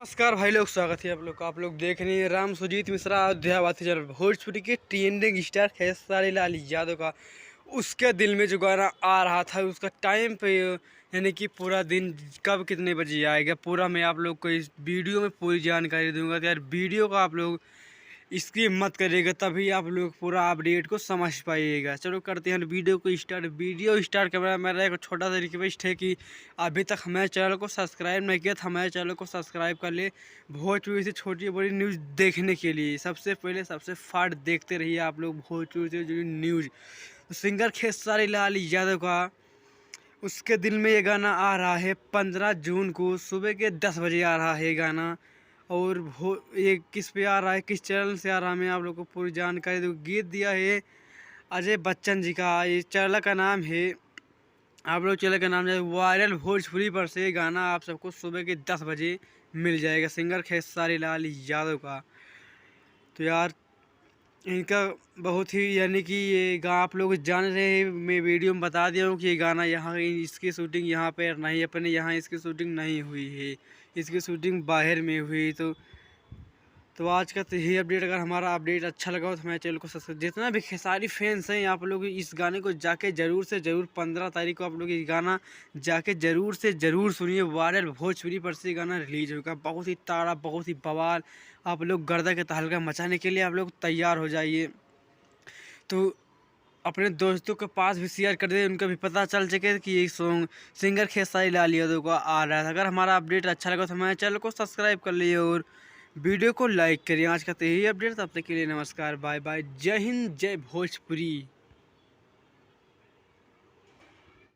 नमस्कार भाई लोग, स्वागत है आप लोग देख रहे हैं राम सुजीत मिश्रा अयोध्यावासी चैनल भोजपुरी के ट्रेंडिंग स्टार खेसारी लाल यादव का उसके दिल में जो गाना आ रहा था उसका टाइम पे, यानी कि पूरा दिन कब कितने बजे आएगा पूरा मैं आप लोग को इस वीडियो में पूरी जानकारी दूंगा। तो यार वीडियो का आप लोग इसकी मत करिएगा, तभी आप लोग पूरा अपडेट को समझ पाइएगा। चलो करते हैं वीडियो को स्टार्ट। वीडियो स्टार्ट करना मेरा एक छोटा सा रिक्वेस्ट है कि अभी तक हमारे चैनल को सब्सक्राइब नहीं किया तो हमारे चैनल को सब्सक्राइब कर ले। भोजपुरी से छोटी बड़ी न्यूज़ देखने के लिए सबसे पहले सबसे फास्ट देखते रहिए आप लोग भोजपुरी से जुड़ी न्यूज़। तो सिंगर खेसारी लाल यादव का उसके दिल में ये गाना आ रहा है 15 जून को सुबह के 10 बजे आ रहा है ये गाना। और ये किस पे आ रहा है, किस चैनल से आ रहा है, मैं आप लोग को पूरी जानकारी दूँ। गीत दिया है अजय बच्चन जी का। ये चैनल का नाम है, आप लोग चैनल का नाम है वायरल भोजपुरी पर से गाना आप सबको सुबह के 10 बजे मिल जाएगा सिंगर खेसारी लाल यादव का। तो यार इनका बहुत ही, यानी कि ये गाना आप लोग जान रहे हैं, मैं वीडियो में बता दिया हूँ कि ये गाना यहाँ इसकी शूटिंग यहाँ पे नहीं, अपने यहाँ इसकी शूटिंग नहीं हुई है, इसकी शूटिंग बाहर में हुई। तो आज का तो यही अपडेट। अगर हमारा अपडेट अच्छा लगा हो तो हमारे चैनल को सब्सक्राइब, जितना भी खेसारी फैंस हैं आप लोग इस गाने को जाके ज़रूर से ज़रूर 15 तारीख को आप लोग ये गाना जाके ज़रूर से ज़रूर सुनिए। वायरल भोजपुरी पर से गाना रिलीज होगा, बहुत ही ताड़ा, बहुत ही बवाल। आप लोग गर्दा के तहलका मचाने के लिए आप लोग तैयार हो जाइए। तो अपने दोस्तों के पास भी शेयर कर दे, उनका भी पता चल सके कि ये सॉन्ग सिंगर खेसारी लाल यादव का आ रहा है। अगर हमारा अपडेट अच्छा लगा तो हमारे चैनल को सब्सक्राइब कर लिए और वीडियो को लाइक करिए। आज का तो यही अपडेट, तब तक के लिए नमस्कार, बाय बाय, जय हिंद, जय भोजपुरी।